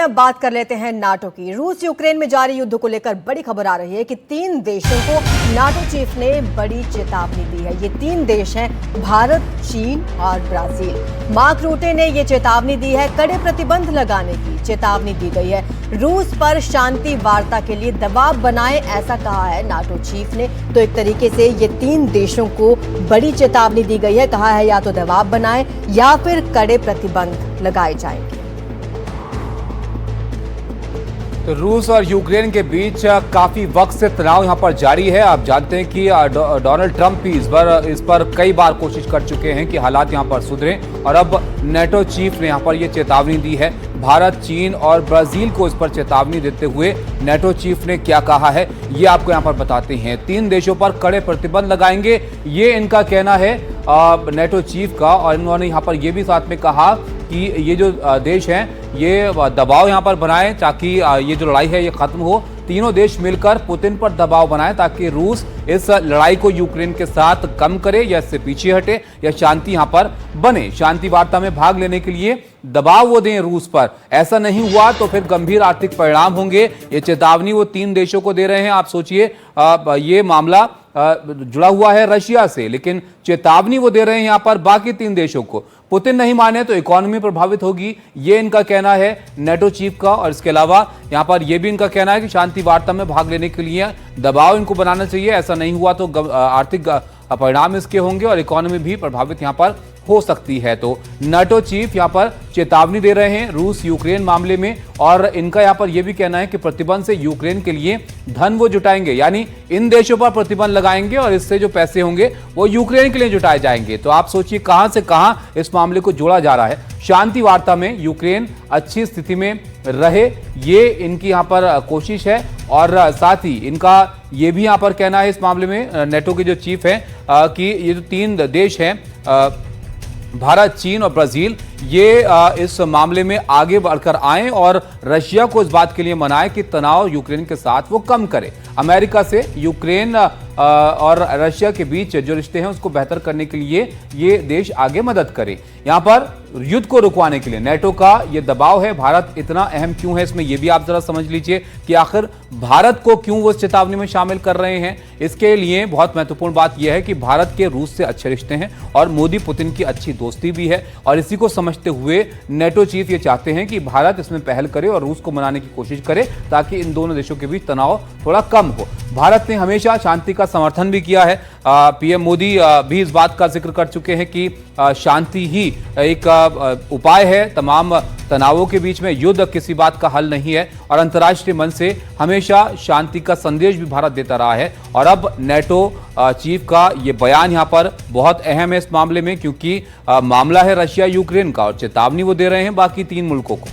अब बात कर लेते हैं नाटो की। रूस यूक्रेन में जारी युद्ध को लेकर बड़ी खबर आ रही है कि 3 देशों को नाटो चीफ ने बड़ी चेतावनी दी है। ये 3 देश हैं भारत, चीन और ब्राजील। मार्क रूटे ने ये चेतावनी दी है, कड़े प्रतिबंध लगाने की चेतावनी दी गई है। रूस पर शांति वार्ता के लिए दबाव बनाए, ऐसा कहा है नाटो चीफ ने। तो एक तरीके से ये 3 देशों को बड़ी चेतावनी दी गई है। कहा है या तो दबाव बनाए या फिर कड़े प्रतिबंध लगाए जाएंगे। तो रूस और यूक्रेन के बीच काफी वक्त से तनाव यहां पर जारी है। आप जानते हैं कि डोनाल्ड ट्रंप भी इस पर कई बार कोशिश कर चुके हैं कि हालात यहां पर सुधरें, और अब नाटो चीफ ने यहां पर यह चेतावनी दी है। भारत, चीन और ब्राजील को इस पर चेतावनी देते हुए नाटो चीफ ने क्या कहा है, ये आपको यहां पर बताते हैं। 3 देशों पर कड़े प्रतिबंध लगाएंगे, ये इनका कहना है नाटो चीफ का। और इन्होंने यहां पर यह भी साथ में कहा कि ये जो देश हैं ये दबाव यहां पर बनाएं ताकि ये जो लड़ाई है ये खत्म हो। तीनों देश मिलकर पुतिन पर दबाव बनाएं ताकि रूस इस लड़ाई को यूक्रेन के साथ कम करे या इससे पीछे हटे या शांति यहां पर बने। शांति वार्ता में भाग लेने के लिए दबाव वो दें रूस पर। ऐसा नहीं हुआ तो फिर गंभीर आर्थिक परिणाम होंगे। ये चेतावनी वो 3 देशों को दे रहे हैं। आप सोचिए, ये मामला जुड़ा हुआ है रशिया से, लेकिन चेतावनी वो दे रहे हैं यहां पर बाकी 3 देशों को। पुतिन नहीं माने तो इकोनॉमी प्रभावित होगी, ये इनका कहना है नाटो चीफ का। और इसके अलावा यहां पर यह भी इनका कहना है कि शांति वार्ता में भाग लेने के लिए दबाव इनको बनाना चाहिए। ऐसा नहीं हुआ तो आर्थिक परिणाम इसके होंगे और इकोनॉमी भी प्रभावित यहां पर हो सकती है। तो नाटो चीफ यहां पर चेतावनी दे रहे हैं रूस यूक्रेन मामले में। और इनका यहां पर यह भी कहना है कि प्रतिबंध से यूक्रेन के लिए धन वो जुटाएंगे, यानी इन देशों पर प्रतिबंध लगाएंगे और इससे जो पैसे होंगे वो यूक्रेन के लिए जुटाए जाएंगे। तो आप सोचिए कहां से कहां इस मामले को जोड़ा जा रहा है। शांति वार्ता में यूक्रेन अच्छी स्थिति में रहे, ये इनकी यहां पर कोशिश है। और साथ ही इनका ये भी यहां पर कहना है इस मामले में नाटो के जो चीफ हैं कि ये जो 3 देश हैं भारत, चीन और ब्राजील, ये इस मामले में आगे बढ़कर आएं और रशिया को इस बात के लिए मनाएं कि तनाव यूक्रेन के साथ वो कम करे। अमेरिका से यूक्रेन और रशिया के बीच जो रिश्ते हैं उसको बेहतर करने के लिए ये देश आगे मदद करे। यहां पर युद्ध को रुकवाने के लिए नाटो का ये दबाव है। भारत इतना अहम क्यों है इसमें, ये भी आप जरा समझ लीजिए कि आखिर भारत को क्यों वो चेतावनी में शामिल कर रहे हैं। इसके लिए बहुत महत्वपूर्ण बात यह है कि भारत के रूस से अच्छे रिश्ते हैं और मोदी पुतिन की अच्छी दोस्ती भी है। और इसी को समझते हुए नाटो चीफ ये चाहते हैं कि भारत इसमें पहल करे और रूस को मनाने की कोशिश करे ताकि इन दोनों देशों के बीच तनाव थोड़ा कम हो। भारत ने हमेशा शांति का समर्थन भी किया है। पीएम मोदी भी इस बात का जिक्र कर चुके हैं कि शांति ही एक उपाय है तमाम तनावों के बीच में। युद्ध किसी बात का हल नहीं है और अंतर्राष्ट्रीय मंच से हमेशा शांति का संदेश भी भारत देता रहा है। और अब नाटो चीफ का ये बयान यहां पर बहुत अहम है इस मामले में, क्योंकि मामला है रशिया यूक्रेन का और चेतावनी वो दे रहे हैं बाकी 3 मुल्कों को।